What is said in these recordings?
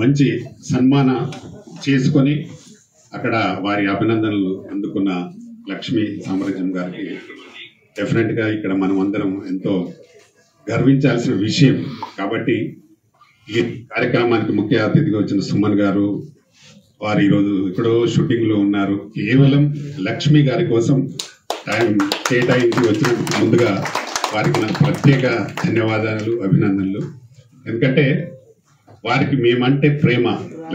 మంచి సన్మాన చేసుకొని అక్కడ వారి అభినందనలు అందుకున్న లక్ష్మీ సామ్రాజ్యం గారికి డెఫినెట్గా ఇక్కడ మనం అందరం ఎంతో గర్వించాల్సిన విషయం. కాబట్టి ఈ కార్యక్రమానికి ముఖ్య అతిథిగా వచ్చిన సుమన్ గారు వారు ఈరోజు ఎక్కడో షూటింగ్లో ఉన్నారు. కేవలం లక్ష్మి గారి కోసం టైం కేటాయించి వచ్చినందుకు ముందుగా వారికి నాకు ప్రత్యేక ధన్యవాదాలు, అభినందనలు. ఎందుకంటే వారికి మేమంటే ప్రేమ.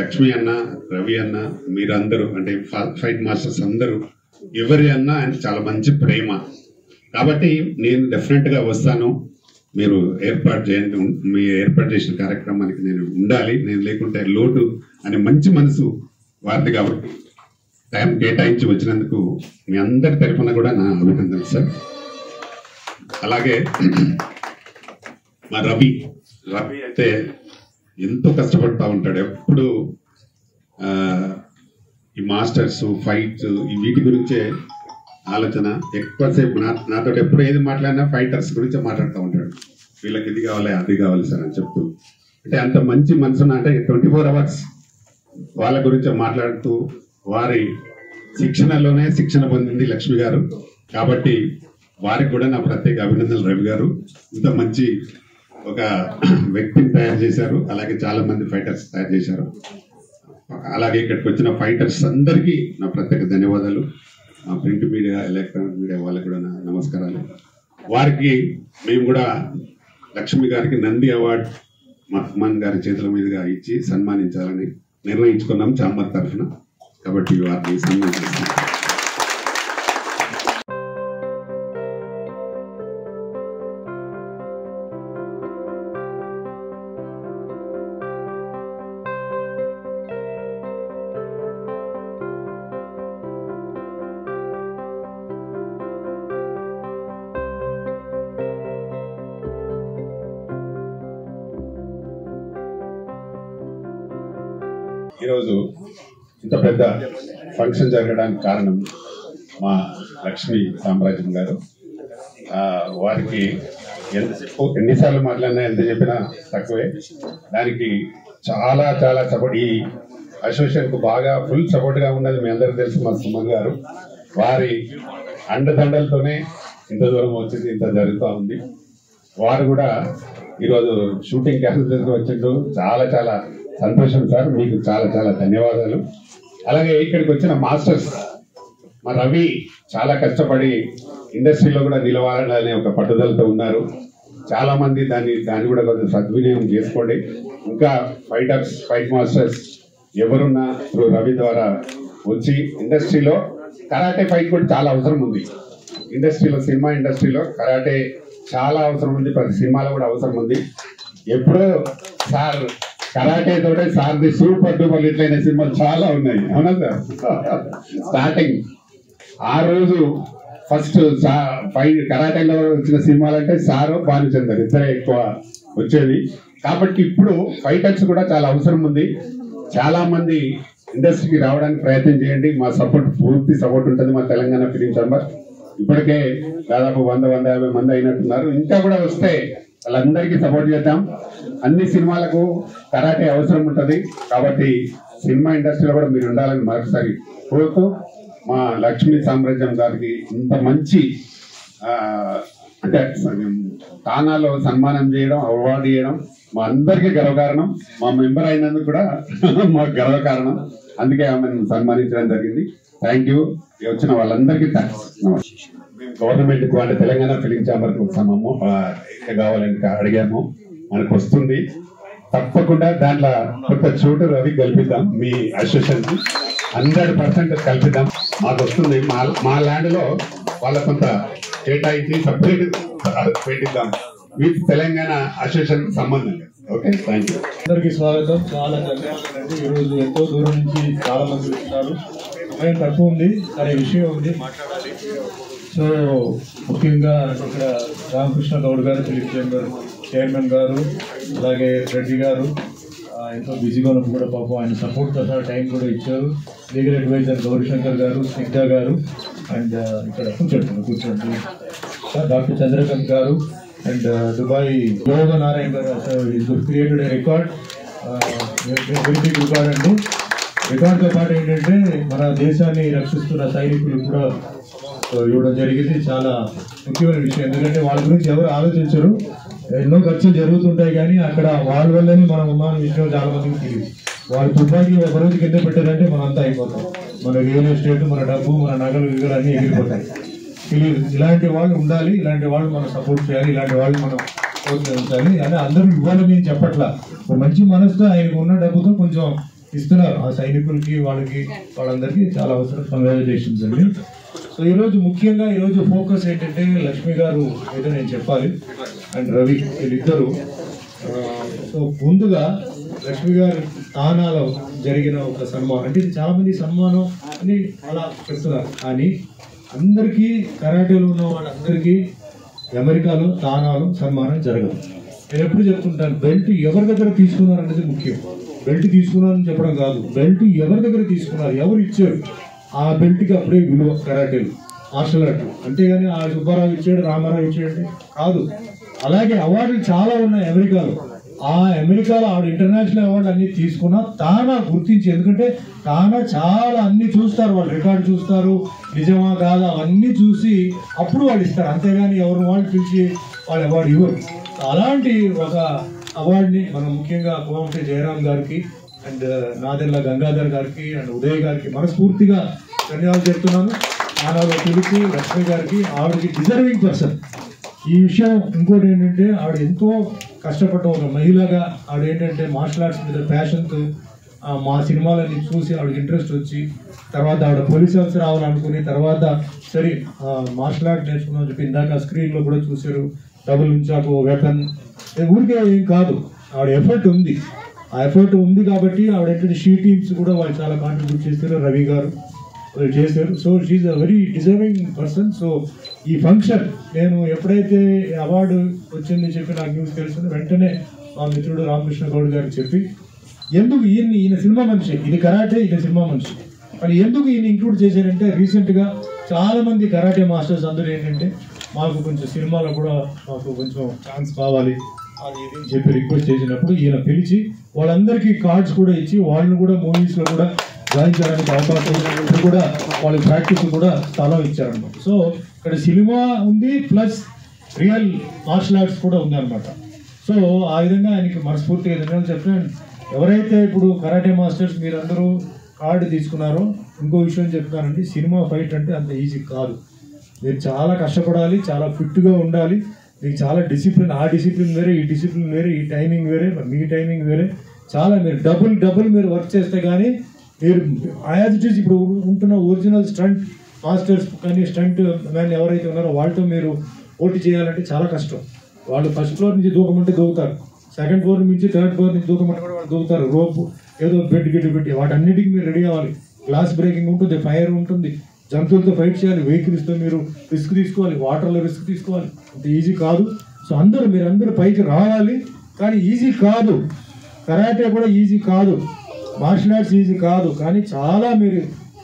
లక్ష్మి అన్న, రవి అన్న, మీరందరూ అంటే ఫైట్ మాస్టర్స్ అందరూ ఎవరి అన్నా చాలా మంచి ప్రేమ. కాబట్టి నేను డెఫినెట్గా వస్తాను. మీరు ఏర్పాటు చేయండి. మీరు ఏర్పాటు చేసిన కార్యక్రమానికి నేను ఉండాలి. నేను లేకుంటే లోటు అనే మంచి మనసు వారిది. కాబట్టి టైం కేటాయించి వచ్చినందుకు మీ అందరి తరఫున కూడా నా అభినందనలు సార్. అలాగే మా రవి అయితే ఎంతో కష్టపడుతూ ఉంటాడు. ఎప్పుడు ఈ మాస్టర్స్, ఫైట్స్, ఈ వీటి గురించే ఆలోచన. ఎక్కువసేపు నాతో ఎప్పుడు ఏది మాట్లాడినా ఫైటర్స్ గురించే మాట్లాడుతూ ఉంటాడు. వీళ్ళకి ఇది కావాలి, అది కావాలి సార్ అని చెప్తూ, అంటే అంత మంచి మనసున, అంటే 24 hours వాళ్ళ గురించే మాట్లాడుతూ వారి శిక్షణలోనే శిక్షణ పొందింది లక్ష్మి గారు. కాబట్టి వారికి కూడా నా ప్రత్యేక అభినందనలు. రవి గారు ఇంత మంచి ఒక వ్యక్తిని తయారు చేశారు. అలాగే చాలా మంది ఫైటర్స్ తయారు చేశారు. అలాగే ఇక్కడికి వచ్చిన ఫైటర్స్ అందరికీ నా ప్రత్యేక ధన్యవాదాలు. ప్రింట్ మీడియా, ఎలక్ట్రానిక్ మీడియా వాళ్ళకి కూడా నా నమస్కారాలు. వారికి మేము కూడా లక్ష్మి గారికి నంది అవార్డు మహ్మన్ గారి చేతుల మీదుగా ఇచ్చి సన్మానించాలని నిర్ణయించుకున్నాం చాంబర్ తరఫున. కాబట్టి వారిని సన్మానిస్తాం. ఈరోజు ఇంత పెద్ద ఫంక్షన్ జరగడానికి కారణం మా లక్ష్మీ సామ్రాజ్యం గారు. వారికి ఎన్నిసార్లు మాట్లాడినా, ఎంత చెప్పినా తక్కువే. దానికి చాలా చాలా సపోర్ట్, ఈ అసోసియేషన్కు బాగా ఫుల్ సపోర్ట్గా ఉన్నది మీ అందరికీ తెలుసు. మా సుమన్ గారు వారి అండదండలతోనే ఇంత దూరం వచ్చింది, ఇంత జరుగుతూ ఉంది. వారు కూడా ఈరోజు షూటింగ్ క్యాన్సిల్ వచ్చిండు. చాలా చాలా సంతోషం సార్, మీకు చాలా చాలా ధన్యవాదాలు. అలాగే ఇక్కడికి వచ్చిన మాస్టర్స్, మా రవి చాలా కష్టపడి ఇండస్ట్రీలో కూడా నిలవాలనే ఒక పట్టుదలతో ఉన్నారు. చాలా మంది దాన్ని కూడా కొంచెం సద్వినియోగం చేసుకోండి. ఇంకా ఫైటర్స్, ఫైట్ మాస్టర్స్ ఎవరున్నా ఇప్పుడు రవి ద్వారా వచ్చి ఇండస్ట్రీలో కరాటే ఫైట్ కూడా చాలా అవసరం ఉంది. ఇండస్ట్రీలో, సినిమా ఇండస్ట్రీలో కరాటే చాలా అవసరం ఉంది. ప్రతి సినిమాలో కూడా అవసరం ఉంది. ఎప్పుడో సార్ కరాటే తోటే సార్ది సూపర్ డూపర్ హిట్ అయిన సినిమాలు చాలా ఉన్నాయి. అవునా సార్? స్టార్టింగ్ ఆ రోజు ఫస్ట్ కరాటేలో వచ్చిన సినిమాలు అంటే సారు, భానుచందర్ ఇద్దరే ఎక్కువ వచ్చేది. కాబట్టి ఇప్పుడు ఫైటర్స్ కూడా చాలా అవసరం ఉంది. చాలా మంది ఇండస్ట్రీకి రావడానికి ప్రయత్నం చేయండి. మా సపోర్ట్, పూర్తి సపోర్ట్ ఉంటుంది మా తెలంగాణ ఫిలిం ఛాంబర్. ఇప్పటికే దాదాపు 100-150 మంది అయినట్టున్నారు. ఇంకా కూడా వస్తే వాళ్ళందరికీ సపోర్ట్ చేద్దాం. అన్ని సినిమాలకు కరాటే అవసరం ఉంటుంది. కాబట్టి సినిమా ఇండస్ట్రీలో కూడా మీరు ఉండాలని మరొకసారి కోరుతూ, మా లక్ష్మీ సామ్రాజ్యం గారికి ఇంత మంచి అంటే తానాలో సన్మానం చేయడం, అవార్డు చేయడం మా అందరికీ గర్వకారణం. మా మెంబర్ అయినందుకు కూడా మాకు గర్వకారణం. అందుకే ఆమెను సన్మానించడం జరిగింది. Thank you. వచ్చిన వాళ్ళందరికీ థ్యాంక్స్. గవర్నమెంట్కు అంటే తెలంగాణ ఫిలిం ఛాంబర్కు కావాలని అడిగాము. మనకు వస్తుంది తప్పకుండా. దాంట్లో కొత్త చోటు రవి కల్పిద్దాం. మీ అసోసియేషన్ 100% కల్పిద్దాం. మాకు వస్తుంది. మా ల్యాండ్ లో వాళ్ళ కొంత కేటాయించి సపరేట్ పెట్టిద్దాం విత్ తెలంగాణ అసోసియేషన్ సంబంధంగా. Okay, thank you. అందరికీ స్వాగతం. చాలా ధన్యవాదాలు. ఈరోజు ఎంతో దూరం నుంచి చాలా మంది వచ్చినారు. సమయం తక్కువ ఉంది, అనే విషయం ఉంది మాట్లాడాలి. సో ముఖ్యంగా ఇక్కడ రామకృష్ణ గౌడ్ గారు, ఫిలిం ఛాంబర్ చైర్మన్ గారు, అలాగే రెడ్డి గారు ఎంతో బిజీగా ఉన్నప్పుడు కూడా పాపం ఆయన సపోర్ట్ కోసం టైం కూడా ఇచ్చారు. లీగల్ అడ్వైజర్ గౌరీశంకర్ గారు, స్నిగ్ధ గారు, అండ్ ఇక్కడ కూర్చోండి డాక్టర్ చంద్రకాంత్ గారు, అండ్ దుబాయ్ యోగ నారాయణ గారు. Created record very big record అండి. రికార్డుతో పాటు ఏంటంటే మన దేశాన్ని రక్షిస్తున్న సైనికులు కూడా ఇవ్వడం జరిగింది. చాలా ముఖ్యమైన విషయం, ఎందుకంటే వాళ్ళ గురించి ఎవరు ఆలోచించరు. ఎన్నో ఖర్చులు జరుగుతుంటాయి కానీ అక్కడ వాళ్ళ వల్లనే మనం ఉన్నామన్న విషయం చాలా మందికి తెలియదు. వాళ్ళు తుపాకీ ఒక రోజు కింద పెట్టారంటే మనం అంతా అయిపోతాం. మన రియల్ ఎస్టేట్, మన డబ్బు, మన నగలు విగలు అన్నీ ఎగిరిపోతాయి. తెలియదు. ఇలాంటి వాళ్ళు ఉండాలి, ఇలాంటి వాళ్ళు మనం సపోర్ట్ చేయాలి, ఇలాంటి వాళ్ళు మనం ప్రోత్సహించాలి అని అందరూ ఇవ్వాలని నేను చెప్పట్లా. ఒక మంచి మనసుతో ఆయనకు ఉన్న డబ్బుతో కొంచెం ఇస్తున్నారు ఆ సైనికులకి, వాళ్ళందరికీ చాలా అవసరం. కంగ్రాచులేషన్స్ అండి. సో ఈరోజు ముఖ్యంగా ఈరోజు ఫోకస్ ఏంటంటే లక్ష్మి గారు ఏదో నేను చెప్పాలి అండ్ రవి వీళ్ళిద్దరు. సో ముందుగా లక్ష్మి గారు తానాలో జరిగిన ఒక సన్మానం, అంటే చాలా మంది సన్మానం అని అలా చెప్తున్నారు, కానీ అందరికీ కరాటేలో ఉన్న వాళ్ళందరికీ అమెరికాలో తానాలు సన్మానం జరగదు. నేను ఎప్పుడు చెప్తుంటాను, బెల్ట్ ఎవరి దగ్గర తీసుకున్నారు అనేది ముఖ్యం. బెల్ట్ తీసుకున్నారని చెప్పడం కాదు, బెల్ట్ ఎవరి దగ్గర తీసుకున్నారు, ఎవరు ఇచ్చారు, ఆ బెల్ట్కి అప్పుడే విలువ కరాటేలు, మార్షల్ ఆర్ట్. అంతేగాని ఆ సుబ్బారావు ఇచ్చాడు, రామారావు ఇచ్చాడు కాదు. అలాగే అవార్డులు చాలా ఉన్నాయి అమెరికాలో. ఆ అమెరికాలో ఆవిడ ఇంటర్నేషనల్ అవార్డు అన్ని తీసుకున్నా తానా గుర్తించి, ఎందుకంటే తానా చాలా అన్ని చూస్తారు, వాళ్ళు రికార్డు చూస్తారు, నిజమా కాదా అవన్నీ చూసి అప్పుడు వాళ్ళు ఇస్తారు. అంతేగాని ఎవరు వాళ్ళు పిలిచి వాళ్ళు అవార్డు ఇవ్వరు. అలాంటి ఒక అవార్డుని మనం ముఖ్యంగా కోమటి జయరాం గారికి అండ్ నాదెల్ల గంగాధర్ గారికి అండ్ ఉదయ్ గారికి మనస్ఫూర్తిగా ధన్యవాదాలు చెప్తున్నాను. ఆనాలో పిలిచి లక్ష్మి గారికి, ఆవిడకి డిజర్వింగ్ పర్సన్. ఈ విషయం ఇంకోటి ఏంటంటే ఆవిడ ఎంతో కష్టపడ్డ ఒక మహిళగా ఆవిడ ఏంటంటే మార్షల్ ఆర్ట్స్ మీద ప్యాషన్తో మా సినిమాలని చూసి ఆవిడకి ఇంట్రెస్ట్ వచ్చి తర్వాత ఆవిడ పోలీస్ ఆఫీసర్ రావాలనుకుని తర్వాత సరే మార్షల్ ఆర్ట్ నేర్చుకున్నామని చెప్పి ఇందాక స్క్రీన్లో కూడా చూశారు. డబుల్ ఉంచాకు వెపన్ ఊరికే ఏం కాదు, ఆవిడ ఎఫర్ట్ ఉంది. ఆ ఎఫర్ట్ ఉంది కాబట్టి ఆవిడ ఏంటంటే షీ టీమ్స్ కూడా వాళ్ళు చాలా కాంట్రిబ్యూట్ చేస్తారు, రవి గారు చేశారు. So she a very deserving person. So ఈ ఫంక్షన్ నేను ఎప్పుడైతే అవార్డు వచ్చింది చెప్పి నాకు న్యూస్ తెలిసింది, వెంటనే మా మిత్రుడు రామకృష్ణ గౌడ్ గారికి చెప్పి, ఎందుకు ఈయన సినిమా మనిషి, ఇది కరాటే, ఈయన సినిమా మనిషి, కానీ ఎందుకు ఈయన ఇంక్లూడ్ చేశారంటే రీసెంట్గా చాలా మంది కరాటే మాస్టర్స్ అందరూ ఏంటంటే మాకు కొంచెం సినిమాలో కూడా మాకు కొంచెం ఛాన్స్ కావాలి అది ఇది చెప్పి రిక్వెస్ట్ చేసినప్పుడు ఈయన పిలిచి వాళ్ళందరికీ కార్డ్స్ కూడా ఇచ్చి వాళ్ళని కూడా మూవీస్లో కూడా జాయిన్ చేయడానికి అవకాశం కూడా వాళ్ళ ప్రాక్టీస్ కూడా స్థలం ఇచ్చారనమాట. సో ఇక్కడ సినిమా ఉంది ప్లస్ రియల్ మార్షల్ ఆర్ట్స్ కూడా ఉందన్నమాట. సో ఆ విధంగా ఆయనకి మనస్ఫూర్తిగా ధన్యవాదాలు చెప్తాను. ఎవరైతే ఇప్పుడు కరాటే మాస్టర్స్ మీరందరూ కార్డు తీసుకున్నారో ఇంకో విషయం చెప్తానండి, సినిమా ఫైట్ అంటే అంత ఈజీ కాదు. మీరు చాలా కష్టపడాలి, చాలా ఫిట్గా ఉండాలి, మీకు చాలా డిసిప్లిన్, ఆ డిసిప్లిన్ వేరే, ఈ డిసిప్లిన్ వేరే, ఈ టైమింగ్ వేరే, మీ టైమింగ్ వేరే, చాలా మీరు డబుల్ మీరు వర్క్ చేస్తే కానీ మీరు యాజ్ ఇట్ ఈస్ ఇప్పుడు ఉంటున్న ఒరిజినల్ స్టంట్ మాస్టర్స్ కానీ స్టంట్ మ్యాన్ ఎవరైతే ఉన్నారో వాళ్ళతో మీరు పోటీ చేయాలంటే చాలా కష్టం. వాళ్ళు ఫస్ట్ ఫ్లోర్ నుంచి దూకమంటే దూకుతారు, సెకండ్ ఫ్లోర్ నుంచి థర్డ్ ఫ్లోర్ నుంచి దూకమంటే కూడా వాళ్ళు దూకుతారు. రోప్ ఏదో బెడ్ గిడ్డు పెట్టి వాటన్నిటికీ మీరు రెడీ అవ్వాలి. గ్లాస్ బ్రేకింగ్ ఉంటుంది, ఫైర్ ఉంటుంది, జంతువులతో ఫైట్ చేయాలి, వెహికల్స్తో మీరు రిస్క్ తీసుకోవాలి, వాటర్లో రిస్క్ తీసుకోవాలి, అంత ఈజీ కాదు. సో మీరందరూ పైకి రావాలి, కానీ ఈజీ కాదు. కరాటే కూడా ఈజీ కాదు, మార్షల్ ఆర్ట్స్ ఈజీ కాదు, కానీ చాలా మీరు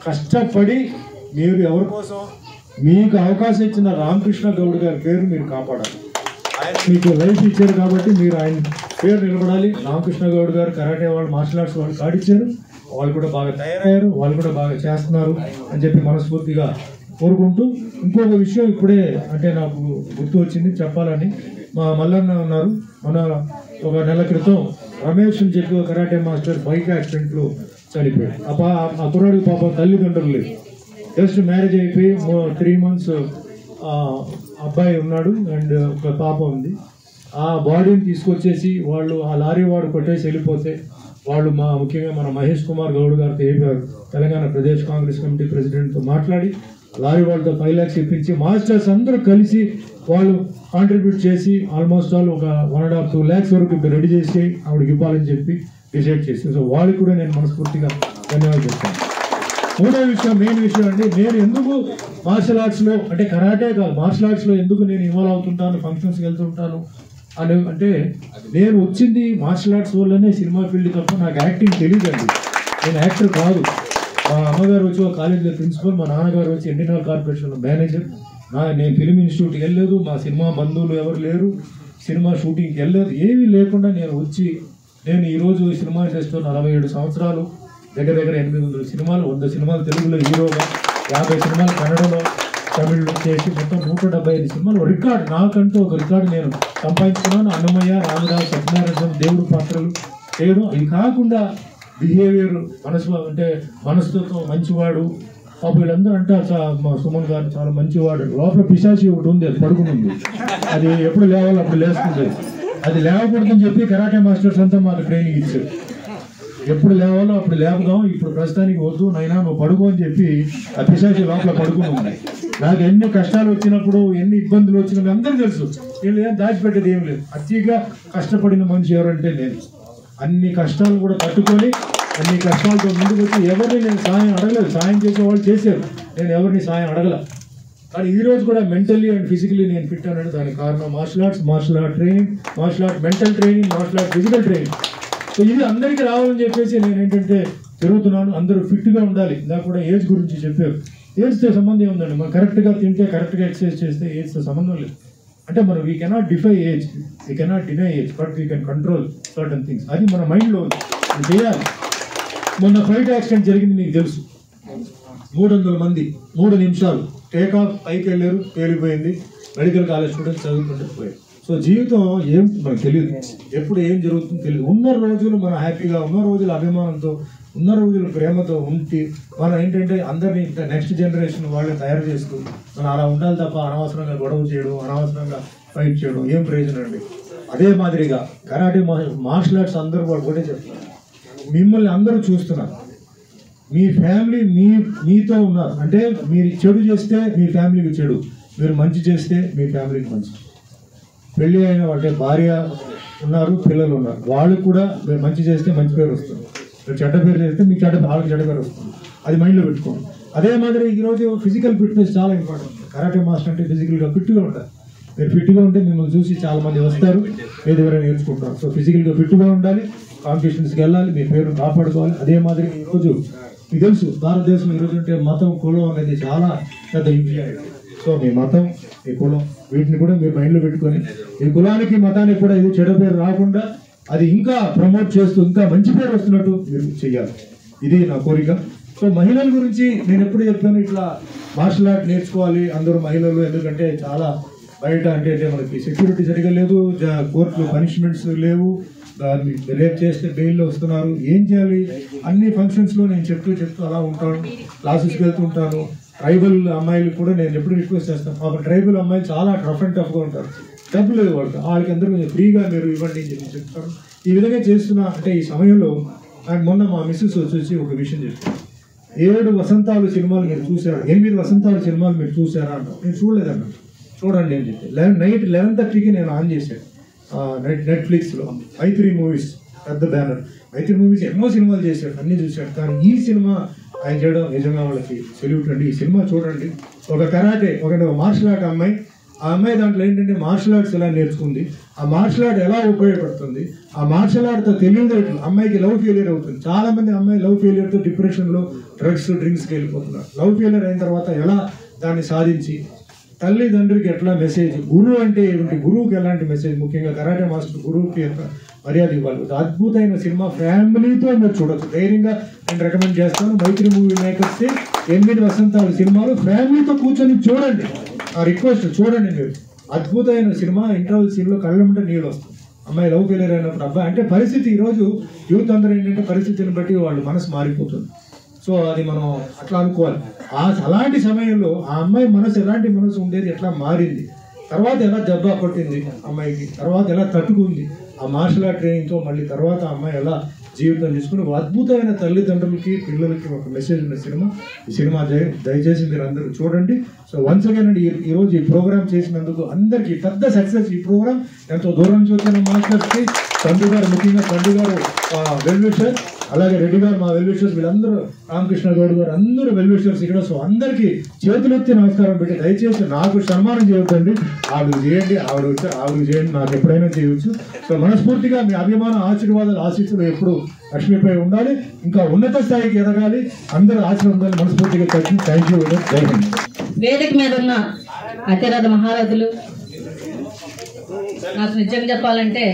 కష్టపడి మీరు ఎవరి కోసం మీకు అవకాశం ఇచ్చిన రామకృష్ణ గౌడ్ గారి పేరు మీరు కాపాడాలి. ఆయన మీకు లైఫ్ ఇచ్చారు కాబట్టి మీరు ఆయన పేరు నిలబడాలి. రామకృష్ణ గౌడ్ గారు కరాటే వాళ్ళు మార్షల్ ఆర్ట్స్ వాళ్ళు కాడిచ్చారు, వాళ్ళు కూడా బాగా తయారయ్యారు, వాళ్ళు కూడా బాగా చేస్తున్నారు అని చెప్పి మనస్ఫూర్తిగా కోరుకుంటూ, ఇంకొక విషయం ఇప్పుడే అంటే నాకు గుర్తు వచ్చింది చెప్పాలని. మా మల్లన్న ఉన్నారు, మన ఒక నెల క్రితం రమేష్ అని చెప్పి కరాటే మాస్టర్ బైక్ యాక్సిడెంట్లో చనిపోయాడు. ఆ కుర్రాడికి పాపం తల్లిదండ్రులు లేదు, జస్ట్ మ్యారేజ్ అయిపోయి 3 months అబ్బాయి ఉన్నాడు అండ్ ఒక పాప ఉంది. ఆ బాడీని తీసుకొచ్చేసి వాళ్ళు ఆ లారీ వాడు కొట్టేసి వెళ్ళిపోతే వాళ్ళు ముఖ్యంగా మన మహేష్ కుమార్ గౌడ్ గారితో ఏపారు, తెలంగాణ ప్రదేశ్ కాంగ్రెస్ కమిటీ ప్రెసిడెంట్తో మాట్లాడి లారీ వాళ్ళతో 5 lakhs ఇప్పించి మాస్టర్స్ అందరూ కలిసి వాళ్ళు కాంట్రిబ్యూట్ చేసి ఆల్మోస్ట్ ఆల్ ఒక 1.5-2 lakhs వరకు ఇప్పుడు రెడీ చేసి ఆవిడకి ఇవ్వాలని చెప్పి డిసైడ్ చేసి, సో వాళ్ళకి కూడా నేను మనస్ఫూర్తిగా ధన్యవాదాలు చెప్తాను. మూడో విషయం, మెయిన్ విషయం అండి, నేను ఎందుకు మార్షల్ ఆర్ట్స్లో అంటే కరాటే కాదు మార్షల్ ఆర్ట్స్లో ఎందుకు నేను ఇన్వాల్వ్ అవుతుంటాను, ఫంక్షన్స్కి వెళ్తుంటాను అని అంటే, నేను వచ్చింది మార్షల్ ఆర్ట్స్ వల్లనే సినిమా ఫీల్డ్ తప్ప నాకు యాక్టింగ్ తెలియదండి. నేను యాక్టర్ కాదు. మా అమ్మగారు వచ్చి ఒక కాలేజీలో ప్రిన్సిపల్, మా నాన్నగారు వచ్చి ఎన్టీఆర్ కార్పొరేషన్లో మేనేజర్. నేను ఫిలిం ఇన్స్టిట్యూట్కి వెళ్ళలేదు, మా సినిమా బంధువులు ఎవరు లేరు, సినిమా షూటింగ్కి వెళ్ళలేదు, ఏమీ లేకుండా నేను వచ్చి నేను ఈరోజు ఈ సినిమా ఇండస్ట్రీలో 47 సంవత్సరాలు, దగ్గర 800 సినిమాలు, 100 సినిమాలు తెలుగులో హీరోగా, 50 సినిమాలు కన్నడలో, తమిళ్లో చేసి మొత్తం 175 సినిమాలు రికార్డు, నాకంటూ ఒక రికార్డు నేను సంపాదించుకున్నాను. అన్నమయ్య, రామదాస్, సత్యనారాయణ, దేవుడు పాత్రలు చేయడం. ఇది కాకుండా బిహేవియర్, మనస్తత్వం మంచివాడు. పాప వీళ్ళందరూ అంటారు మా సుమన్ గారు చాలా మంచివాడు, లోపల పిశాచి ఒకటి ఉంది, అది పడుకుని ఉంది, అది ఎప్పుడు లేవాలో అప్పుడు లేస్తుంది, అది లేవకూడదని చెప్పి కరాటే మాస్టర్స్ అంతా మాకు ట్రైనింగ్ ఇచ్చారు. ఎప్పుడు లేవాలో అప్పుడు లేపుదాం, ఇప్పుడు ప్రస్తుతానికి వద్దు నైనా నువ్వు పడుకో అని చెప్పి ఆ పిశాచి లోపల పడుకుని ఉంది. నాకు ఎన్ని కష్టాలు వచ్చినప్పుడు, ఎన్ని ఇబ్బందులు వచ్చినప్పుడు అందరూ తెలుసు. వీళ్ళు ఏం దాచిపెట్టేది ఏం లేదు. అతిగా కష్టపడిన మనిషి ఎవరంటే నేను. అన్ని కష్టాలు కూడా తట్టుకొని, అన్ని కష్టాలతో ముందుకు వచ్చి ఎవరిని నేను సాయం అడగలేదు. సాయం చేసే వాళ్ళు చేశారు, నేను ఎవరిని సాయం అడగల. కానీ ఈ రోజు కూడా మెంటల్లీ అండ్ ఫిజికల్లీ నేను ఫిట్ అన్నాడు. దానికి కారణం martial arts, martial art training, martial art mental training, martial art physical training. So ఇది అందరికీ రావాలని చెప్పేసి నేను ఏంటంటే తిరుగుతున్నాను. అందరూ ఫిట్గా ఉండాలి. ఇందాక కూడా ఏజ్ గురించి చెప్పారు. ఏజ్తో సంబంధం ఏముందండి? మనం కరెక్ట్గా తింటే, కరెక్ట్గా ఎక్సర్సైజ్ చేస్తే ఏజ్తో సంబంధం లేదు. అంటే మనం we cannot defy age, we cannot deny age, but we can control certain things. అది మన మైండ్లో చేయాలి. మొన్న ఫ్లైట్ యాక్సిడెంట్ జరిగింది, మీకు తెలుసు. 300 మంది 3 నిమిషాలు టేక్ ఆఫ్, పైకి వెళ్ళారు, పేలిపోయింది. మెడికల్ కాలేజ్ స్టూడెంట్స్ చదువుకుంటూ పోయారు. సో జీవితం ఏం మనకు తెలియదు, ఎప్పుడు ఏం జరుగుతుందో తెలియదు. ఉన్న రోజులు మనం హ్యాపీగా, ఉన్న రోజులు అభిమానంతో, ఉన్న రోజులు ప్రేమతో ఉంటే మనం ఏంటంటే అందరినీ నెక్స్ట్ జనరేషన్ వాళ్ళని తయారు చేస్తూ మనం అలా ఉండాలి తప్ప అనవసరంగా గొడవ చేయడం, అనవసరంగా ఫైట్ చేయడం ఏం ప్రయోజనం అండి. అదే మాదిరిగా కరాటే మార్షల్ ఆర్ట్స్ అందరూ వాళ్ళు కూడా చెప్తున్నారు, మిమ్మల్ని అందరూ చూస్తున్నారు. మీ ఫ్యామిలీ మీతో ఉన్నారు. అంటే మీరు చెడు చేస్తే మీ ఫ్యామిలీకి చెడు, మీరు మంచి చేస్తే మీ ఫ్యామిలీకి మంచి. పెళ్ళి అయిన అంటే భార్య ఉన్నారు, పిల్లలు ఉన్నారు, వాళ్ళు కూడా మీరు మంచి చేస్తే మంచి పేరు వస్తుంది, మీరు చెడ్డ పేరు చేస్తే మీకు వాళ్ళకి చెడ్డ పేరు వస్తుంది. అది మైండ్లో పెట్టుకోండి. అదే మాదిరి ఈరోజు ఫిజికల్ ఫిట్నెస్ చాలా ఇంపార్టెంట్. కరాటే మాస్టర్ అంటే ఫిజికల్గా ఫిట్గా ఉంటారు. మీరు ఫిట్గా ఉంటే మిమ్మల్ని చూసి చాలా మంది వస్తారు, మీ దగ్గర నేర్చుకుంటారు. సో ఫిజికల్గా ఫిట్గా ఉండాలి, కాంపిటీషన్స్కి వెళ్ళాలి, మీ పేరు కాపాడుకోవాలి. అదే మాదిరి ఈరోజు మీకు తెలుసు భారతదేశం ఈరోజు అంటే మతం, కులం అనేది చాలా పెద్ద ఇంపార్టెంట్. సో మీ మతం, మీ కులం, వీటిని కూడా మీరు మైండ్లో పెట్టుకొని ఈ కులానికి, మతానికి కూడా ఇది చెడు పేరు రాకుండా అది ఇంకా ప్రమోట్ చేస్తూ ఇంకా మంచి పేరు వస్తున్నట్టు మీరు చెయ్యాలి. ఇది నా కోరిక. సో మహిళల గురించి నేను ఎప్పుడు చెప్పాను, ఇట్లా మార్షల్ ఆర్ట్ నేర్చుకోవాలి అందరూ మహిళలు. ఎందుకంటే చాలా బయట అంటే మనకి సెక్యూరిటీ సరిగా లేదు, కోర్టులో పనిష్మెంట్స్ లేవు, రేప్ చేస్తే బెయిల్లో వస్తున్నారు. ఏం చేయాలి? అన్ని ఫంక్షన్స్లో నేను చెప్తూ అలా ఉంటాను, క్లాసెస్కి వెళ్తూ ఉంటాను. ట్రైబల్ అమ్మాయిలు కూడా నేను ఎప్పుడు రిక్వెస్ట్ చేస్తాను. పాప ట్రైబల్ అమ్మాయిలు చాలా రఫ్ అండ్ టఫ్గా ఉంటారు, డబ్బులు లేదు వాళ్ళకి అందరూ ఫ్రీగా మీరు ఇవ్వండి అని చెప్తారు. ఈ విధంగా చేస్తున్నా అంటే ఈ సమయంలో నాకు మొన్న మా మిస్సెస్ వచ్చేసి ఒక విషయం చెప్పారు. 7 వసంతాలు సినిమాలు మీరు చూసారా, 8 వసంతాలు సినిమాలు మీరు చూసారా అంటారు. నేను చూడలేదన్నా. చూడండి అని చెప్పి నైట్ 11:30కి నేను ఆన్ చేశాను నెట్ఫ్లిక్స్లో. మైత్రి మూవీస్ పెద్ద బ్యానర్. మైత్రి మూవీస్ ఎన్నో సినిమాలు చేశాడు, అన్నీ చూశాడు. కానీ ఈ సినిమా ఆయన చేయడం నిజంగా వాళ్ళకి సెల్యూట్ అండి. ఈ సినిమా చూడండి. ఒక కరాటే, ఒక మార్షల్ ఆర్ట్ అమ్మాయి, ఆ అమ్మాయి దాంట్లో ఏంటంటే మార్షల్ ఆర్ట్స్ ఎలా నేర్చుకుంది, ఆ మార్షల్ ఆర్ట్ ఎలా ఉపయోగపడుతుంది, ఆ మార్షల్ ఆర్ట్తో తెలియదు. అమ్మాయికి లవ్ ఫెయిలియర్ అవుతుంది. చాలా మంది అమ్మాయి లవ్ ఫెయిలియర్తో డిప్రెషన్లో డ్రింక్స్కి వెళ్ళిపోతున్నారు. లవ్ ఫెయిలియర్ అయిన తర్వాత ఎలా దాన్ని సాధించి, తల్లిదండ్రులకి ఎట్లా మెసేజ్, గురువు అంటే ఏమిటి, గురువుకి ఎలాంటి మెసేజ్, ముఖ్యంగా కరాటే మాస్టర్ గురువుకి ఎంత మర్యాద ఇవ్వాలి. అద్భుతమైన సినిమా, ఫ్యామిలీతో మీరు చూడొచ్చు. ధైర్యంగా నేను రికమెండ్ చేస్తాను. మైత్రి మూవీ మేకర్స్ 8 వసంతాలు సినిమాలు ఫ్యామిలీతో కూర్చొని చూడండి. ఆ రిక్వెస్ట్ చూడండి మీరు. అద్భుతమైన సినిమా. ఇంటర్వల్ సీన్లో కళ్ళమంటే నీళ్ళు వస్తుంది. అమ్మాయి లవ్ ఫెయిలియర్ అయినప్పుడు అబ్బాయి అంటే పరిస్థితి, ఈరోజు యూత్ అందరూ ఏంటంటే పరిస్థితిని బట్టి వాళ్ళు మనసు మారిపోతుంది. సో అది మనం అట్లా అనుకోవాలి. అలాంటి సమయంలో ఆ అమ్మాయి మనసు ఎలాంటి మనసు ఉండేది, ఎట్లా మారింది, తర్వాత ఎలా దెబ్బ కొట్టింది అమ్మాయికి, తర్వాత ఎలా తట్టుకుంది ఆ మార్షల్ ఆర్ట్ ట్రైనింగ్తో, మళ్ళీ తర్వాత ఆ అమ్మాయి ఎలా జీవితం తీసుకుని ఒక అద్భుతమైన తల్లిదండ్రులకి, పిల్లలకి ఒక మెసేజ్ ఉన్న సినిమా. ఈ సినిమా దయచేసి మీరు అందరూ చూడండి. సో వన్స్ అగైన్ అండి, ఈరోజు ఈ ప్రోగ్రామ్ చేసినందుకు అందరికీ పెద్ద సక్సెస్. ఈ ప్రోగ్రామ్ ఎంతో దూరం నుంచి వచ్చిన మాస్టర్స్కి, తండ్రి గారు, ముఖ్యంగా తండ్రి గారు వెల్ విషర్, అలాగే రెడ్డి గారు మా వెల్ విషర్స్, వీళ్ళందరూ రామకృష్ణ గౌడ్ గారు అందరూ వెల్ విషర్స్ ఇక్కడ. సో అందరికీ చేతులెత్తి నమస్కారం పెట్టి దయచేసి నాకు సన్మానం చేయొద్దండి. ఆవిడకి చేయండి, ఆవిడకి చేయండి, నాకు ఎప్పుడైనా చేయవచ్చు. సో మనస్ఫూర్తిగా మీ అభిమానం, ఆశీర్వాదాలు, ఆశీస్సులు ఎప్పుడు లక్ష్మిపై ఉండాలి. ఇంకా ఉన్నత స్థాయికి ఎదగాలి, అందరూ ఆశీర్వాదాలు మనస్ఫూర్తిగా కలిసి. Thank you. జై హింద్. వేదిక మీద ఉన్న అతిరథ మహారథులు, నాకు నిజంగా చెప్పాలంటే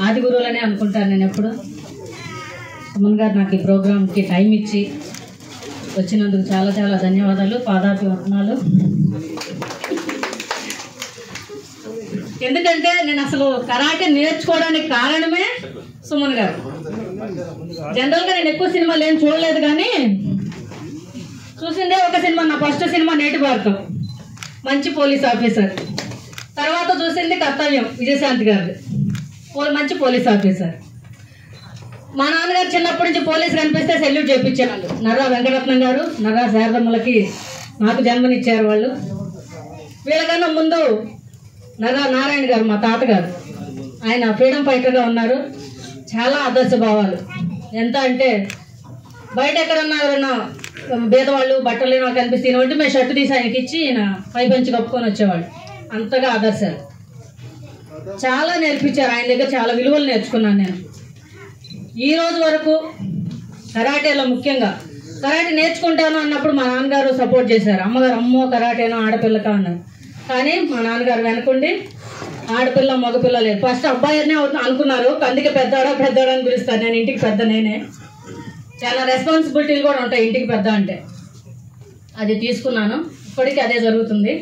ఆది గురువులనే అనుకుంటాను నేను ఎప్పుడు. సుమన్ గారు నాకు ఈ ప్రోగ్రామ్కి టైం ఇచ్చి వచ్చినందుకు చాలా చాలా ధన్యవాదాలు, పాదాభివందనాలు. ఎందుకంటే నేను అసలు కరాటే నేర్చుకోవడానికి కారణమే సుమన్ గారు. జనరల్గా నేను ఎక్కువ సినిమాలు ఏం చూడలేదు, కానీ చూసిందే ఒక సినిమా, నా ఫస్ట్ సినిమా నేటి భారతం, మంచి పోలీస్ ఆఫీసర్. తర్వాత చూసింది కర్తవ్యం, విజయశాంతి గారు, మంచి పోలీస్ ఆఫీసర్. మా నాన్నగారు చిన్నప్పటి నుంచి పోలీసు కనిపిస్తే సెల్యూట్ చేయించేవాళ్ళు. నర్రా వెంకటరత్నం గారు, నర్రా శారదమ్మలకి నాకు జన్మనిచ్చారు వాళ్ళు. వీళ్ళకన్నా ముందు నర్రా నారాయణ గారు, మా తాతగారు, ఆయన ఫ్రీడమ్ ఫైటర్గా ఉన్నారు. చాలా ఆదర్శ భావాలు. ఎంత అంటే బయట ఎక్కడన్నా ఎవరన్నా పేదవాళ్ళు బట్టలు లేని వాళ్ళు కనిపిస్తే ఈయన మేము షర్టు తీసి ఆయనకి ఇచ్చి ఈయన పై పంచి కప్పుకొని వచ్చేవాళ్ళు. అంతగా ఆదర్శాలు చాలా నేర్పించారు. ఆయన దగ్గర చాలా విలువలు నేర్చుకున్నాను నేను. ఈ రోజు వరకు కరాటేలో ముఖ్యంగా కరాటే నేర్చుకుంటాను అన్నప్పుడు మా నాన్నగారు సపోర్ట్ చేశారు. అమ్మగారు అమ్మో కరాటేనో ఆడపిల్లకా అన్నారు. కానీ మా నాన్నగారు వెనకుండి ఆడపిల్ల మగపిల్ల లేదు, ఫస్ట్ అబ్బాయినే అనుకున్నారు. అందుకే పెద్దవాడా అని పిలుస్తారు. నేను ఇంటికి పెద్ద, నేనే. చాలా రెస్పాన్సిబిలిటీలు కూడా ఉంటాయి ఇంటికి పెద్ద అంటే. అది తీసుకున్నాను, ఇప్పటికీ అదే జరుగుతుంది.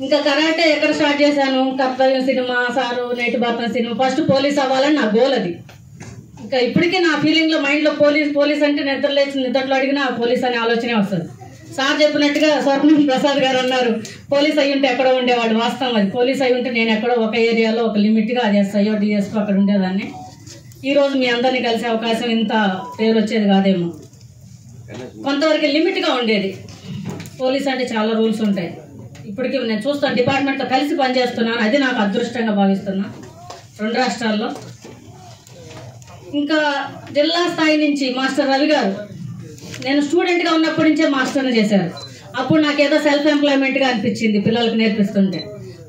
ఇంకా కరాటే ఎక్కడ స్టార్ట్ చేశాను? కర్తవ్యం సినిమా, సారు, నేటి భారతం సినిమా. ఫస్ట్ పోలీస్ అవ్వాలని నా గోల్ అది. ఇంకా ఇప్పటికీ నా ఫీలింగ్లో మైండ్లో పోలీస్ అంటే నిద్రలో అడిగినా పోలీస్ అనే ఆలోచనే వస్తుంది. సార్ చెప్పినట్టుగా స్వర్ణం ప్రసాద్ గారు అన్నారు, పోలీస్ అయ్యి ఉంటే ఎక్కడో ఉండేవాడు. వాస్తవం అది. పోలీస్ అయ్యి ఉంటే నేను ఎక్కడో ఒక ఏరియాలో ఒక లిమిట్గా అది ఎస్ఐయో డిఎస్పో అక్కడ ఉండేదాన్ని. ఈరోజు మీ అందరినీ కలిసే అవకాశం ఇంత పేరు వచ్చేది కాదేమో. కొంతవరకు లిమిట్గా ఉండేది. పోలీస్ అంటే చాలా రూల్స్ ఉంటాయి. ఇప్పటికీ నేను చూస్తాను, డిపార్ట్మెంట్తో కలిసి పనిచేస్తున్నాను. అది నాకు అదృష్టంగా భావిస్తున్నా 2 రాష్ట్రాల్లో. ఇంకా జిల్లా స్థాయి నుంచి మాస్టర్ రవి గారు, నేను స్టూడెంట్గా ఉన్నప్పటి నుంచే మాస్టర్ని చేశారు. అప్పుడు నాకేదో సెల్ఫ్ ఎంప్లాయ్మెంట్గా అనిపించింది. పిల్లలకు నేర్పిస్తుంటే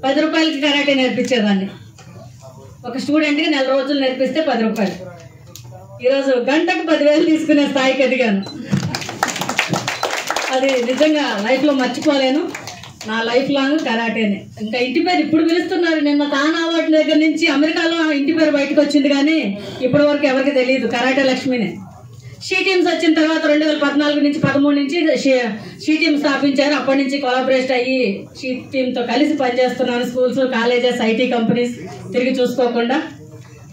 10 రూపాయలకి కరాటే నేర్పించేదాన్ని. ఒక స్టూడెంట్కి 4 రోజులు నేర్పిస్తే 10 రూపాయలు. ఈరోజు గంటకు 10,000 తీసుకునే స్థాయికి ఎదిగాను. అది నిజంగా లైఫ్లో మర్చిపోలేను. నా లైఫ్ లాంగ్ కరాటేనే. ఇంకా ఇంటి పేరు ఇప్పుడు పిలుస్తున్నారు. నిన్న తానా అవార్డు దగ్గర నుంచి అమెరికాలో ఇంటి పేరు బయటకు వచ్చింది, కానీ ఇప్పటి వరకు ఎవరికి తెలియదు. కరాటే లక్ష్మినే. షీ టీమ్స్ వచ్చిన తర్వాత 2014 నుంచి 13 నుంచి షీ టీమ్ స్థాపించారు. అప్పటి నుంచి కొలాబరేట్ అయ్యి షీ టీమ్తో కలిసి పనిచేస్తున్నాను. స్కూల్స్, కాలేజెస్, ఐటీ కంపెనీస్ తిరిగి చూసుకోకుండా.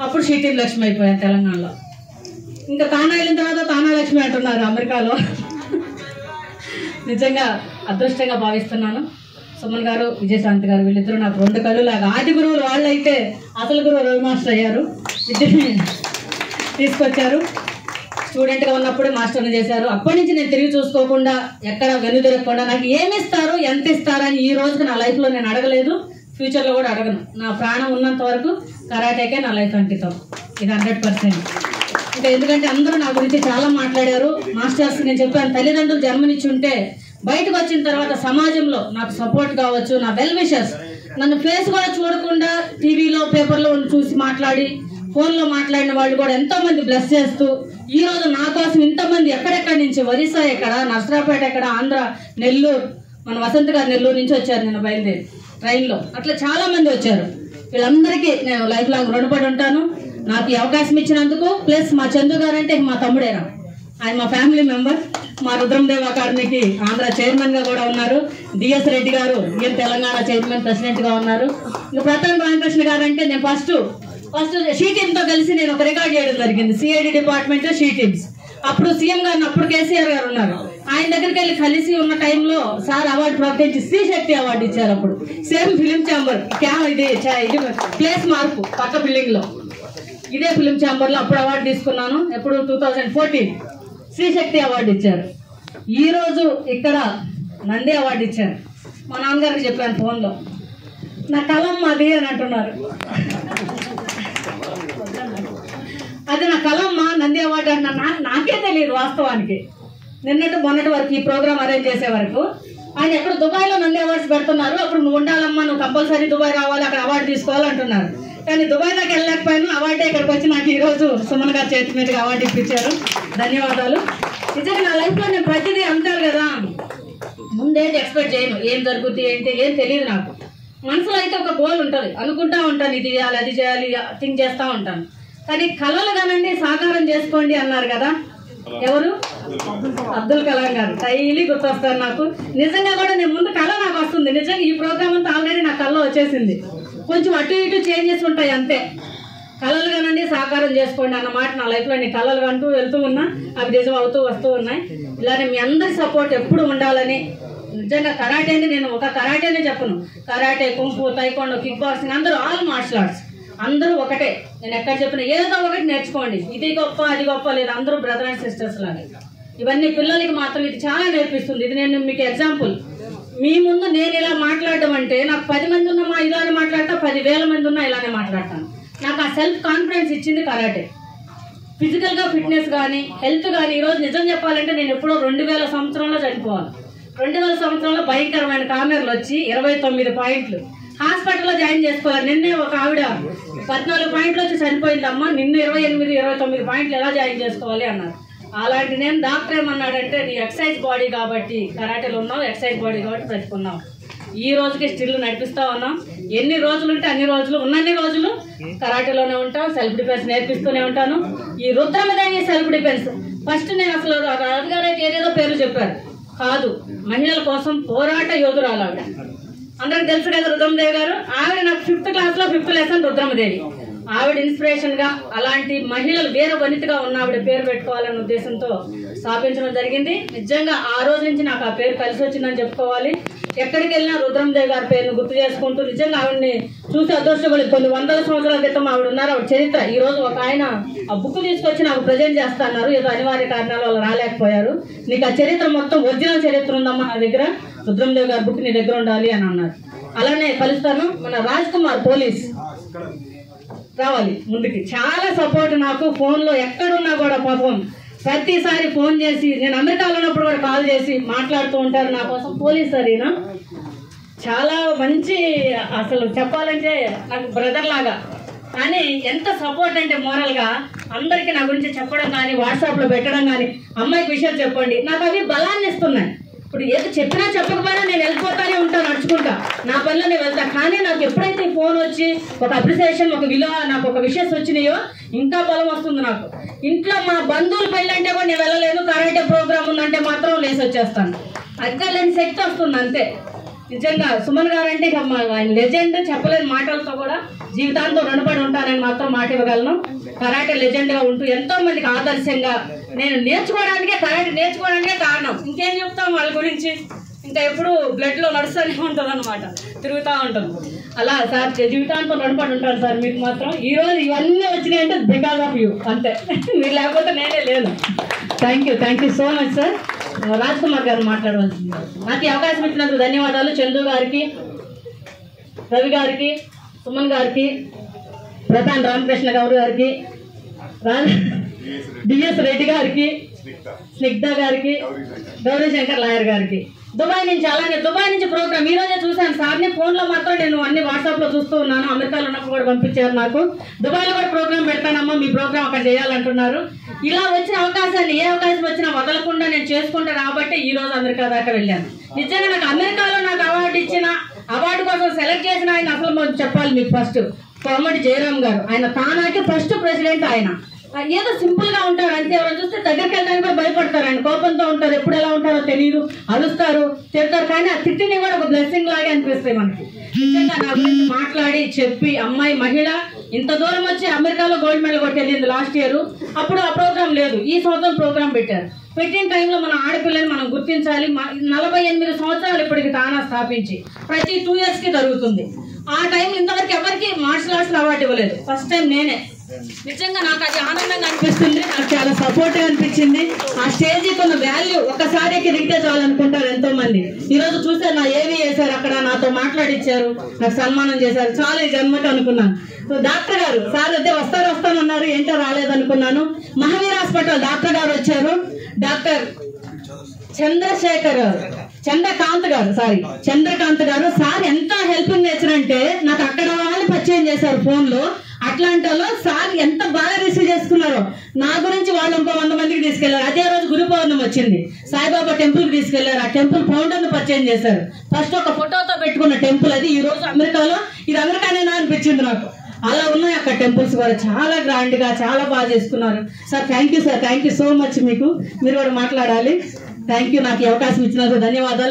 అప్పుడు షీ టీమ్ లక్ష్మి అయిపోయాను తెలంగాణలో. ఇంకా తానా వెళ్ళిన తర్వాత తానా లక్ష్మి అంటున్నారు అమెరికాలో. నిజంగా అదృష్టంగా భావిస్తున్నాను. సుమన్ గారు, విజయశాంతి గారు, వీళ్ళిద్దరూ నాకు 2 కళ్ళు లాగా. ఆది గురువులు వాళ్ళైతే అసలు గురువు రవి మాస్టర్ అయ్యారు. విద్యని తీసుకొచ్చారు. స్టూడెంట్గా ఉన్నప్పుడే మాస్టర్ని చేశారు. అప్పటి నుంచి నేను తిరిగి చూసుకోకుండా, ఎక్కడ వెనుదిరగకుండా, నాకు ఏమి ఇస్తారు, ఎంత ఇస్తారని ఈ రోజుకి నా లైఫ్లో నేను అడగలేదు. ఫ్యూచర్లో కూడా అడగను. నా ప్రాణం ఉన్నంత వరకు కరాటేకే నా లైఫ్ అంకితం. ఇది 100%. ఇంకా ఎందుకంటే అందరూ నా గురించి చాలా మాట్లాడారు. మాస్టర్స్ నేను చెప్పాను, తల్లిదండ్రులు జన్మనిచ్చి ఉంటే బయటకు వచ్చిన తర్వాత సమాజంలో నాకు సపోర్ట్ కావచ్చు. నా వెల్ విషర్స్ నన్ను ఫేస్ కూడా చూడకుండా టీవీలో, పేపర్లో చూసి మాట్లాడి, ఫోన్లో మాట్లాడిన వాళ్ళు కూడా ఎంతోమంది బ్లెస్ చేస్తూ ఈ రోజు నా కోసం ఇంతమంది ఎక్కడెక్కడి నుంచి, ఒరిస్సా ఎక్కడ, నర్సరాపేట ఎక్కడ, ఆంధ్ర, నెల్లూరు, మన వసంత్ గారు నెల్లూరు నుంచి వచ్చారు నిన్న బయలుదేరి ట్రైన్లో. అట్లా చాలా మంది వచ్చారు. వీళ్ళందరికీ నేను లైఫ్ లాంగ్ రుణపడి ఉంటాను. నాకు ఈ అవకాశం ఇచ్చినందుకు. ప్లస్ మా చందు గారు అంటే మా తమ్ముడేరా, ఆయన మా ఫ్యామిలీ మెంబర్. మా రుద్రందేవ్ అకాడమీకి ఆంధ్ర చైర్మన్గా కూడా ఉన్నారు. డిఎస్ రెడ్డి గారు ఈయన తెలంగాణ చైర్మన్, ప్రెసిడెంట్గా ఉన్నారు. ఇంకా ప్రతాప్ రామకృష్ణ గారు అంటే నేను ఫస్ట్ షీ టీమ్తో కలిసి నేను ఒక రికార్డ్ చేయడం జరిగింది. సిఐడి డిపార్ట్మెంట్లో షీ టీమ్స్. అప్పుడు సీఎం గారిని, అప్పుడు కేసీఆర్ గారు ఉన్నారు, ఆయన దగ్గరికి వెళ్ళి కలిసి ఉన్న టైంలో సార్ అవార్డు ప్రకటించి స్త్రీ శక్తి అవార్డు ఇచ్చారు. అప్పుడు సేమ్ ఫిలిం ఛాంబర్, ఇది ప్లేస్ మార్పు పక్క బిల్డింగ్లో, ఇదే ఫిలిం ఛాంబర్లో అప్పుడు అవార్డు తీసుకున్నాను. ఎప్పుడు 2014 స్త్రీ శక్తి అవార్డు ఇచ్చారు. ఈరోజు ఇక్కడ నంది అవార్డు ఇచ్చారు. మా నాన్నగారికి చెప్పాను ఫోన్లో, నా కలం అది అని అంటున్నారు. అది నా కలమ్మా, నంది అవార్డు అంటున్నా. నాకే తెలియదు వాస్తవానికి. మొన్నటి వరకు ఈ ప్రోగ్రామ్ అరేంజ్ చేసే వరకు ఆయన ఎక్కడ దుబాయ్లో నంది అవార్డ్స్ పెడుతున్నారు. అప్పుడు నువ్వు ఉండాలమ్మా, నువ్వు కంపల్సరీ దుబాయ్ రావాలి, అక్కడ అవార్డు తీసుకోవాలంటున్నారు. కానీ దుబాయ్ దాకా వెళ్ళలేకపోయాను. అవార్డే ఇక్కడికి వచ్చి నాకు ఈరోజు సుమన్ గారి చేతి మీదకి అవార్డు ఇప్పించారు. ధన్యవాదాలు. నిజంగా నా లైఫ్లో నేను ప్రతిదీ అంటారు కదా, ముందేంటి ఎక్స్పెక్ట్ చేయను. ఏం జరుగుతుంది ఏంటి ఏం తెలియదు నాకు. మనసులో అయితే ఒక గోల్ ఉంటుంది, అనుకుంటా ఉంటాను ఇది చేయాలి అది చేయాలి థింక్ చేస్తూ ఉంటాను. కానీ కళలు కానండి సాకారం చేసుకోండి అన్నారు కదా, ఎవరు? అబ్దుల్ కలాం గారు. డైలీ గుర్తొస్తారు నాకు. నిజంగా కూడా నేను ముందు కళ నాకు వస్తుంది, నిజంగా ఈ ప్రోగ్రామ్ అంతా ఆల్రెడీ నా కళ వచ్చేసింది. కొంచెం అటు ఇటు చేంజెస్ ఉంటాయి అంతే. కళలు కానండి సాకారం చేసుకోండి అన్న మాట నా లైఫ్లో నేను కళలు అంటూ వెళ్తూ ఉన్నా, అవి నిజం అవుతూ వస్తూ ఉన్నాయి. ఇలానే మీ అందరి సపోర్ట్ ఎప్పుడు ఉండాలని. నిజంగా కరాటేని నేను ఒక కరాటేనే చెప్పను, కరాటే, కుంఫు, తైకోండో, కిక్ బాక్సింగ్ అందరూ ఆల్ మార్షల్ ఆర్ట్స్ అందరూ ఒకటే. నేను ఎక్కడ చెప్పిన ఏదో ఒకటి నేర్చుకోండి, ఇది గొప్ప అది గొప్ప లేదు, అందరూ బ్రదర్ అండ్ సిస్టర్స్ లాగా. ఇవన్నీ పిల్లలకి మాత్రం ఇది చాలా నేర్పిస్తుంది. ఇది నేను మీకు ఎగ్జాంపుల్, మీ ముందు నేను ఇలా మాట్లాడడం అంటే నాకు 10 మంది ఉన్నా ఇలానే మాట్లాడతా, 10,000 మంది ఉన్నా ఇలానే మాట్లాడతాను. నాకు ఆ సెల్ఫ్ కాన్ఫిడెన్స్ ఇచ్చింది కరాటే. ఫిజికల్గా ఫిట్నెస్ కానీ హెల్త్ కానీ ఈరోజు నిజం చెప్పాలంటే నేను ఎప్పుడో 2000 సంవత్సరంలో చనిపోవాలి. 2000 సంవత్సరంలో భయంకరమైన కామెర్లు వచ్చి 29 పాయింట్లు హాస్పిటల్లో జాయిన్ చేసుకోవాలి. నిన్నే ఒక ఆవిడ 14 పాయింట్లు వచ్చి చనిపోయిందమ్మా, నిన్ను 29 పాయింట్లు ఎలా జాయిన్ చేసుకోవాలి అన్నారు. అలాంటి నేను డాక్టర్ ఏమన్నాడంటే నీ ఎక్సర్సైజ్ బాడీ కాబట్టి కరాటేలో ఉన్నావు, ఎక్సర్సైజ్ బాడీ కాబట్టి బ్రతుకున్నావు. ఈ రోజుకి స్టిల్ నడిపిస్తా ఉన్నాం. ఎన్ని రోజులు ఉంటే అన్ని రోజులు ఉన్నన్ని రోజులు కరాటేలోనే ఉంటాం. సెల్ఫ్ డిఫెన్స్ నేర్పిస్తూనే ఉంటాను. ఈ రుద్రమదేవి సెల్ఫ్ డిఫెన్స్ ఫస్ట్ నేను అసలు రాజుగారు అయితే ఏదేదో పేర్లు చెప్పారు కాదు, మహిళల కోసం పోరాట యోధురాలు ఆవిడ. అందరికి తెలుసు కదా రుద్రమదేవి గారు. ఆవిడ నాకు 5th క్లాస్లో 5th లెసన్ రుద్రమదేవి. ఆవిడ ఇన్స్పిరేషన్ గా అలాంటి మహిళలు వీర వనితగా ఉన్న ఆవిడ పేరు పెట్టుకోవాలన్న ఉద్దేశంతో స్థాపించడం జరిగింది. నిజంగా ఆ రోజు నుంచి నాకు ఆ పేరు కలిసి వచ్చిందని చెప్పుకోవాలి. ఎక్కడికి వెళ్ళినా రుద్రమదేవి గారి పేరును గుర్తు చేసుకుంటూ నిజంగా ఆవిడని చూసి అదృష్టపడి కొన్ని 100 సంవత్సరాల క్రితం ఆవిడ ఉన్నారు. ఆవిడ చరిత్ర ఈ రోజు ఒక ఆయన ఆ బుక్ తీసుకొచ్చి నాకు ప్రజెంట్ చేస్తా అన్నారు. ఏదో అనివార్య కారణాల వల్ల రాలేకపోయారు. నీకు ఆ చరిత్ర మొత్తం ఒరిజినల్ చరిత్ర ఉందమ్మా నా దగ్గర, రుద్రమదేవి గారి బుక్ నీ దగ్గర ఉండాలి అని అన్నారు. అలానే కలుస్తాను. మన రాజ్ కుమార్ పోలీస్ రావాలి ముందుకి, చాలా సపోర్ట్ నాకు. ఫోన్లో ఎక్కడున్నా కూడా పాపం ప్రతిసారి ఫోన్ చేసి, నేను అమెరికాలో ఉన్నప్పుడు కూడా కాల్ చేసి మాట్లాడుతూ ఉంటారు నా కోసం. పోలీస్ సరేనా చాలా మంచి, అసలు చెప్పాలంటే నాకు బ్రదర్ లాగా. కానీ ఎంత సపోర్ట్ అంటే మోరల్గా అందరికీ నా గురించి చెప్పడం కానీ వాట్సాప్లో పెట్టడం కానీ, అమ్మాయికి విషయాలు చెప్పండి, నాకు అవి బలాన్ని ఇస్తున్నాయి. ఇప్పుడు ఏదో చెప్పినా చెప్పకపోయినా నేను వెళ్ళిపోతానే ఉంటాను, నడుచుకుంటా నా పనిలో నేను వెళ్తా. కానీ నాకు ఎప్పుడైతే ఫోన్ వచ్చి ఒక అప్రిసియేషన్, ఒక విలువ, నాకు ఒక విషయస్ వచ్చినాయో ఇంకా బలం వస్తుంది నాకు. ఇంట్లో మా బంధువులు పెళ్ళి అంటే కూడా నేను వెళ్ళలేదు, కరాటే ప్రోగ్రామ్ ఉందంటే మాత్రం లేసి వచ్చేస్తాను. అక్కర్లేని శక్తి వస్తుంది అంతే. నిజంగా సుమన్ గారు అంటే ఆయన లెజెండ్, చెప్పలేని మాటలతో కూడా జీవితాంతం రుణపడి ఉంటానని మాత్రం మాట ఇవ్వగలను. కరాటే లెజెండ్గా ఉంటూ ఎంతో మందికి ఆదర్శంగా, నేను నేర్చుకోవడానికే కరాటే నేర్చుకోవడానికే కారణం. ఇంకేం చెప్తాం వాళ్ళ గురించి, ఇంకా ఎప్పుడు బ్లడ్లో నడుస్తూనే ఉంటుంది అనమాట, తిరుగుతూ ఉంటుంది. అలా సార్ జీవితాంతం రుణపడి ఉంటాను సార్ మీకు మాత్రం. ఈరోజు ఇవన్నీ వచ్చినాయంటే బికాస్ ఆఫ్ యూ అంతే, మీరు లేకపోతే నేనే లేదు. Thank you so much sir. Raj Kumar గారు మాట్లాడవలసింది. నాకు ఈ అవకాశం ఇచ్చినందుకు ధన్యవాదాలు. చందు గారికి, రవి గారికి, సుమన్ గారికి, ప్రధాన్ రామకృష్ణ గౌడ్ గారికి, డిఎస్ రెడ్డి గారికి, స్నిగ్ధ గారికి, గౌరీ శంకర్ లాయర్ గారికి. దుబాయ్ నుంచి, అలానే దుబాయ్ నుంచి ప్రోగ్రామ్ ఈ రోజే చూశాను సార్ని. ఫోన్లో మాత్రం నేను అన్ని వాట్సాప్లో చూస్తూ ఉన్నాను. అమెరికాలో ఉన్నప్పుడు కూడా పంపించారు నాకు. దుబాయ్లో కూడా ప్రోగ్రామ్ పెడతానమ్మా, మీ ప్రోగ్రామ్ అక్కడ చేయాలంటున్నారు. ఇలా వచ్చిన అవకాశాన్ని ఏ అవకాశం వచ్చినా వదలకుండా నేను చేసుకుంటాను కాబట్టి ఈ రోజు అమెరికా దాకా వెళ్ళాను. నిజంగా నాకు అమెరికాలో నాకు అవార్డు ఇచ్చిన, అవార్డు కోసం సెలెక్ట్ చేసిన ఆయన అసలు చెప్పాలి మీకు. ఫస్ట్ కోమటి జయరామ్ గారు, ఆయన తానాకి ఫస్ట్ ప్రెసిడెంట్. ఆయన ఏదో సింపుల్ గా ఉంటారు అంతే, ఎవరైనా చూస్తే దగ్గరికి వెళ్ళడానికి కూడా భయపడతారు. ఆయన కోపంతో ఉంటారు, ఎప్పుడు ఎలా ఉంటారో తెలియదు, అరుస్తారు, తిడతారు. కానీ ఆ తిట్టిని కూడా ఒక బ్లెస్సింగ్ లాగే అనిపిస్తాయి మనకి. నిజంగా నా గురించి మాట్లాడి చెప్పి, అమ్మాయి మహిళ ఇంత దూరం వచ్చి అమెరికాలో గోల్డ్ మెడల్ కొట్టి వెళ్ళింది లాస్ట్ ఇయర్. అప్పుడు ఆ ప్రోగ్రామ్ లేదు, ఈ సంవత్సరం ప్రోగ్రామ్ పెట్టారు. పెట్టిన టైంలో మన ఆడపిల్లని మనం గుర్తించాలి. 48 సంవత్సరాలు ఇప్పటికి తానా స్థాపించి ప్రతి 2 years కి జరుగుతుంది. ఆ టైంలో ఇంతవరకు ఎవరికి మార్షల్ ఆర్ట్స్ అవార్డు ఇవ్వలేదు, ఫస్ట్ టైం నేనే. నిజంగా నాకు అది ఆనందంగా అనిపిస్తుంది, నాకు చాలా సపోర్టివ్ అనిపించింది. ఆ స్టేజ్కి ఉన్న వాల్యూ ఒకసారి దిగితే చాలనుకుంటారు ఎంతో మంది. ఈ రోజు చూస్తే నా ఏవి వేశారు, అక్కడ నాతో మాట్లాడిచ్చారు, నాకు సన్మానం చేశారు. చాలా ఈ జన్మకి అనుకున్నాను. సో డాక్టర్ గారు సార్ అయితే వస్తానన్నారు, ఏంటో రాలేదనుకున్నాను. మహావీర్ హాస్పిటల్ డాక్టర్ గారు వచ్చారు. డాక్టర్ చంద్రకాంత్ గారు సార్ ఎంత హెల్పింగ్ నేచర్ అంటే, నాకు అక్కడ వాళ్ళు పరిచయం చేశారు ఫోన్లో. ఆ అట్లాంటి వాళ్ళు సార్ ఎంత బాగా రిసీవ్ చేసుకున్నారో. నా గురించి వాళ్ళు ఇంకో 100 మందికి తీసుకెళ్లారు. అదే రోజు గురు పౌర్ణమి వచ్చింది, సాయిబాబా టెంపుల్ కి తీసుకెళ్లారు. ఆ టెంపుల్ ఫౌండర్ ను పరిచయం చేశారు. ఫస్ట్ ఒక ఫోటోతో పెట్టుకున్న టెంపుల్ అది. ఈ రోజు అమెరికాలో ఇది అమెరికానేనా అనిపించింది నాకు. అలా ఉన్నాయి అక్కడ టెంపుల్స్ కూడా. చాలా గ్రాండ్ గా చాలా బాగా చేసుకున్నారు. Sir thank you sir, thank you so much. మీరు కూడా మాట్లాడాలి. థ్యాంక్ యూ, నాకు ఈ అవకాశం ఇచ్చినందుకు ధన్యవాదాలు.